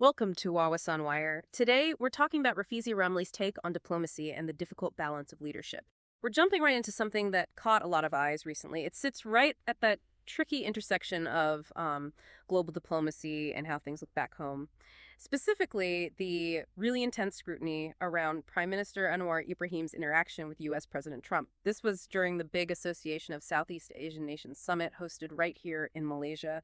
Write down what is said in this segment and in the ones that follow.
Welcome to Wawas on Wire. Today, we're talking about Rafizi Ramli's take on diplomacy and the difficult balance of leadership. We're jumping right into something that caught a lot of eyes recently. It sits right at that tricky intersection of global diplomacy and how things look back home. Specifically, the really intense scrutiny around Prime Minister Anwar Ibrahim's interaction with U.S. President Trump. This was during the big Association of Southeast Asian Nations Summit hosted right here in Malaysia.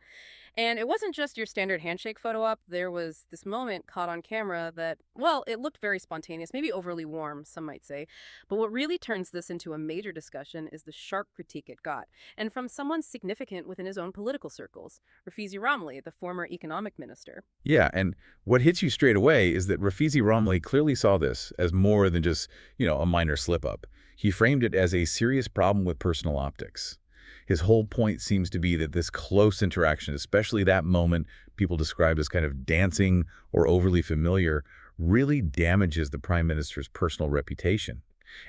And it wasn't just your standard handshake photo op. There was this moment caught on camera that, well, it looked very spontaneous, maybe overly warm, some might say. But what really turns this into a major discussion is the sharp critique it got, and from someone significant within his own political circles, Rafizi Ramli, the former economic minister. Yeah, and what hits you straight away is that Rafizi Ramli clearly saw this as more than just, a minor slip-up. He framed it as a serious problem with personal optics. His whole point seems to be that this close interaction, especially that moment people describe as kind of dancing or overly familiar, really damages the prime minister's personal reputation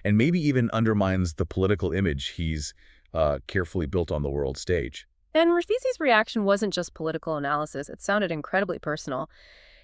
and maybe even undermines the political image he's carefully built on the world stage. And Rafizi's reaction wasn't just political analysis. It sounded incredibly personal.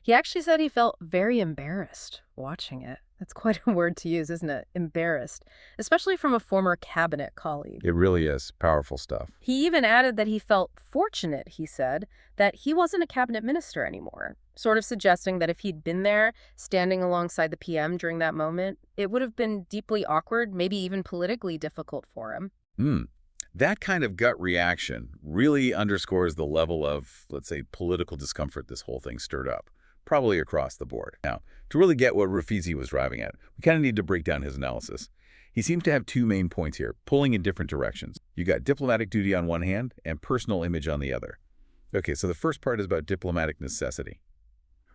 He actually said he felt very embarrassed watching it. That's quite a word to use, isn't it? Embarrassed, especially from a former cabinet colleague. It really is powerful stuff. He even added that he felt fortunate, he said, that he wasn't a cabinet minister anymore, sort of suggesting that if he'd been there, standing alongside the PM during that moment, it would have been deeply awkward, maybe even politically difficult for him. That kind of gut reaction really underscores the level of, let's say, political discomfort this whole thing stirred up, probably across the board. Now, to really get what Rafizi was driving at, we kind of need to break down his analysis. He seems to have two main points here, pulling in different directions. You got diplomatic duty on one hand and personal image on the other. Okay, so the first part is about diplomatic necessity.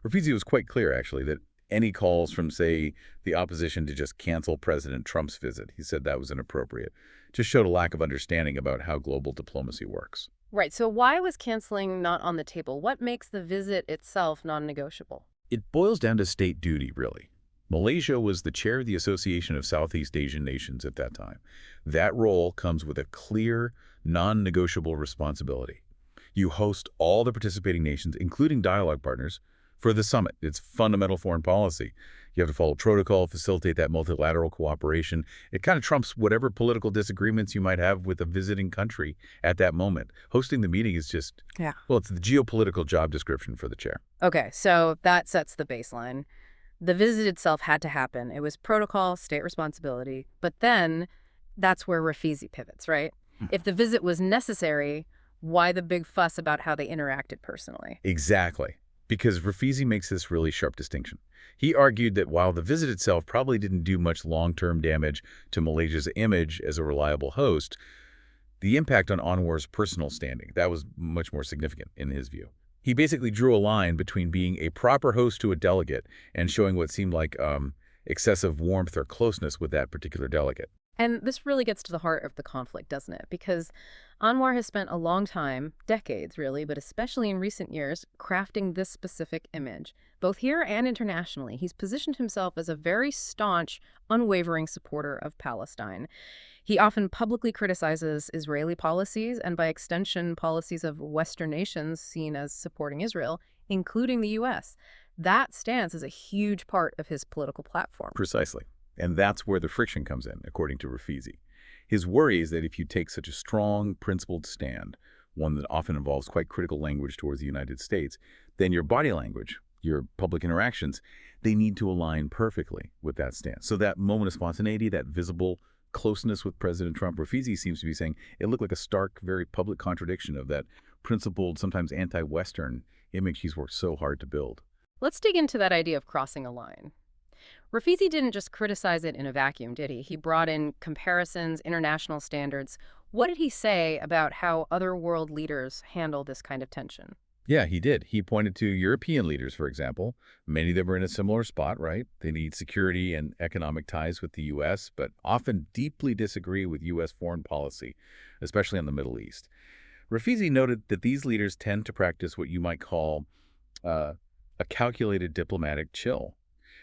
Rafizi was quite clear, actually, that any calls from, say, the opposition to just cancel President Trump's visit, he said that was inappropriate, just showed a lack of understanding about how global diplomacy works. Right, so why was canceling not on the table? What makes the visit itself non-negotiable? It boils down to state duty, really. Malaysia was the chair of the Association of Southeast Asian Nations at that time. That role comes with a clear, non-negotiable responsibility. You host all the participating nations, including dialogue partners, for the summit. It's fundamental foreign policy. You have to follow protocol, facilitate that multilateral cooperation. It kind of trumps whatever political disagreements you might have with a visiting country at that moment. Hosting the meeting is just, well, it's the geopolitical job description for the chair. Okay, so that sets the baseline. The visit itself had to happen. It was protocol, state responsibility. But then that's where Rafizi pivots, right? If the visit was necessary, why the big fuss about how they interacted personally? Exactly. Because Rafizi makes this really sharp distinction. He argued that while the visit itself probably didn't do much long-term damage to Malaysia's image as a reliable host, the impact on Anwar's personal standing, that was much more significant in his view. He basically drew a line between being a proper host to a delegate and showing what seemed like excessive warmth or closeness with that particular delegate. And this really gets to the heart of the conflict, doesn't it? Because Anwar has spent a long time, decades really, but especially in recent years, crafting this specific image. Both here and internationally, he's positioned himself as a very staunch, unwavering supporter of Palestine. He often publicly criticizes Israeli policies and, by extension, policies of Western nations seen as supporting Israel, including the U.S. That stance is a huge part of his political platform. Precisely. And that's where the friction comes in, according to Rafizi. His worry is that if you take such a strong, principled stand, one that often involves quite critical language towards the United States, then your body language, your public interactions, they need to align perfectly with that stance. So that moment of spontaneity, that visible closeness with President Trump, Rafizi seems to be saying it looked like a stark, very public contradiction of that principled, sometimes anti-Western image he's worked so hard to build. Let's dig into that idea of crossing a line. Rafizi didn't just criticize it in a vacuum, did he? He brought in comparisons, international standards. What did he say about how other world leaders handle this kind of tension? Yeah, he did. He pointed to European leaders, for example. Many of them are in a similar spot, right? They need security and economic ties with the U.S., but often deeply disagree with U.S. foreign policy, especially in the Middle East. Rafizi noted that these leaders tend to practice what you might call a calculated diplomatic chill.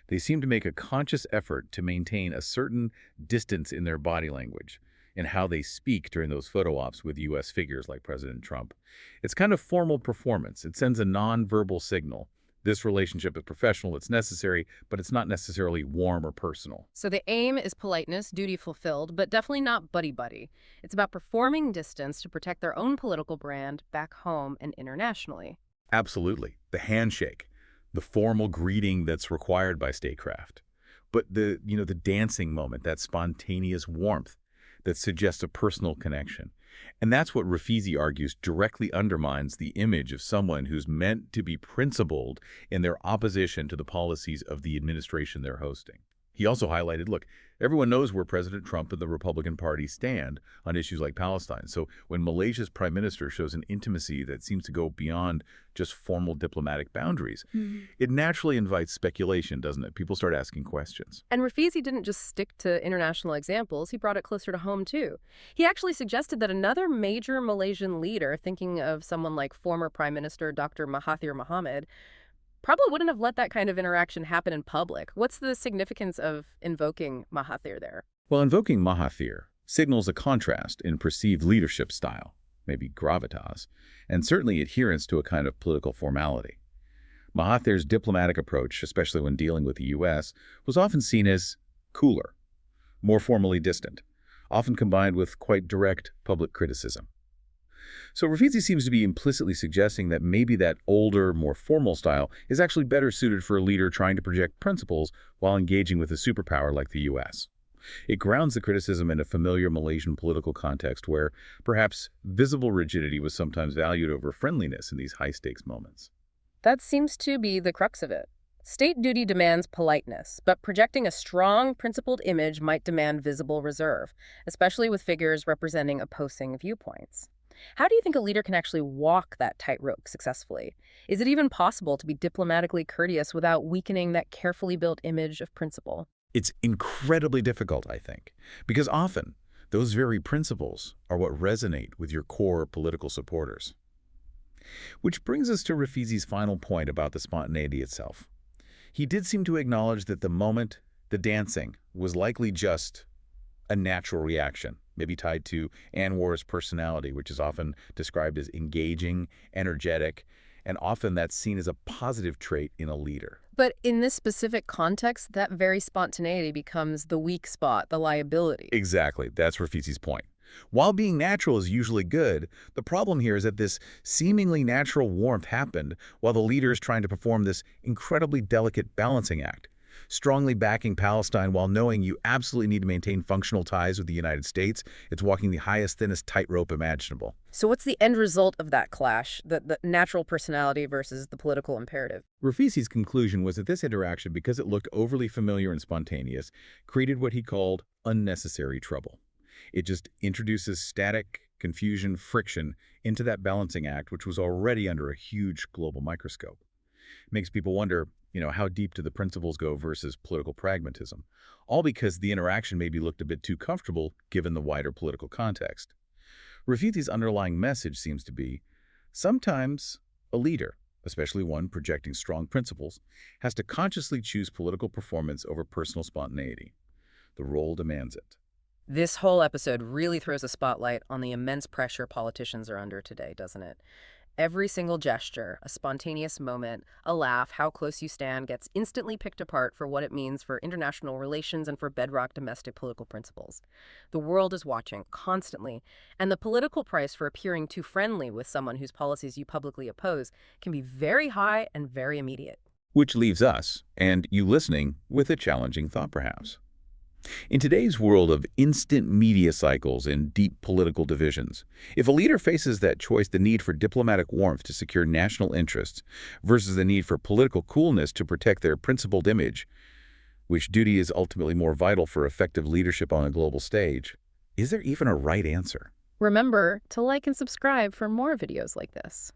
They seem to make a conscious effort to maintain a certain distance in their body language and how they speak during those photo ops with U.S. figures like President Trump. It's kind of formal performance. It sends a non-verbal signal This relationship is professional, it's necessary, but it's not necessarily warm or personal. So the aim is politeness, duty fulfilled, but definitely not buddy-buddy. It's about performing distance to protect their own political brand back home and internationally. Absolutely. The handshake, the formal greeting that's required by statecraft. But the dancing moment, that spontaneous warmth that suggests a personal connection. And that's what Rafizi argues directly undermines the image of someone who's meant to be principled in their opposition to the policies of the administration they're hosting. He also highlighted, look, everyone knows where President Trump and the Republican Party stand on issues like Palestine. So when Malaysia's prime minister shows an intimacy that seems to go beyond just formal diplomatic boundaries, it naturally invites speculation, doesn't it? People start asking questions. And Rafizi didn't just stick to international examples, he brought it closer to home too. He actually suggested that another major Malaysian leader, thinking of someone like former Prime Minister Dr. Mahathir Mohamad, probably wouldn't have let that kind of interaction happen in public. What's the significance of invoking Mahathir there? Well, invoking Mahathir signals a contrast in perceived leadership style, maybe gravitas, and certainly adherence to a kind of political formality. Mahathir's diplomatic approach, especially when dealing with the U.S., was often seen as cooler, more formally distant, often combined with quite direct public criticism. So Rafizi seems to be implicitly suggesting that maybe that older, more formal style is actually better suited for a leader trying to project principles while engaging with a superpower like the U.S. It grounds the criticism in a familiar Malaysian political context where perhaps visible rigidity was sometimes valued over friendliness in these high-stakes moments. That seems to be the crux of it. State duty demands politeness, but projecting a strong, principled image might demand visible reserve, especially with figures representing opposing viewpoints. How do you think a leader can actually walk that tightrope successfully? Is it even possible to be diplomatically courteous without weakening that carefully built image of principle? It's incredibly difficult, I think, because often those very principles are what resonate with your core political supporters. Which brings us to Rafizi's final point about the spontaneity itself. He did seem to acknowledge that the moment, the dancing, was likely just a natural reaction, maybe tied to Anwar's personality, which is often described as engaging, energetic, and often that's seen as a positive trait in a leader. But in this specific context, that very spontaneity becomes the weak spot, the liability. Exactly. That's Rafizi's point. While being natural is usually good, the problem here is that this seemingly natural warmth happened while the leader is trying to perform this incredibly delicate balancing act, strongly backing Palestine while knowing you absolutely need to maintain functional ties with the United States. It's walking the highest, thinnest tightrope imaginable. So what's the end result of that clash, the natural personality versus the political imperative? Rafizi's conclusion was that this interaction, because it looked overly familiar and spontaneous, created what he called unnecessary trouble. It just introduces static, confusion, friction into that balancing act, which was already under a huge global microscope. It makes people wonder, how deep do the principles go versus political pragmatism? All because the interaction maybe looked a bit too comfortable given the wider political context. Rafizi's underlying message seems to be, sometimes a leader, especially one projecting strong principles, has to consciously choose political performance over personal spontaneity. The role demands it. This whole episode really throws a spotlight on the immense pressure politicians are under today, doesn't it? Every single gesture, a spontaneous moment, a laugh, how close you stand gets instantly picked apart for what it means for international relations and for bedrock domestic political principles. The world is watching constantly, and the political price for appearing too friendly with someone whose policies you publicly oppose can be very high and very immediate. Which leaves us, and you listening, with a challenging thought perhaps. In today's world of instant media cycles and deep political divisions, if a leader faces that choice, the need for diplomatic warmth to secure national interests versus the need for political coolness to protect their principled image, which duty is ultimately more vital for effective leadership on a global stage, is there even a right answer? Remember to like and subscribe for more videos like this.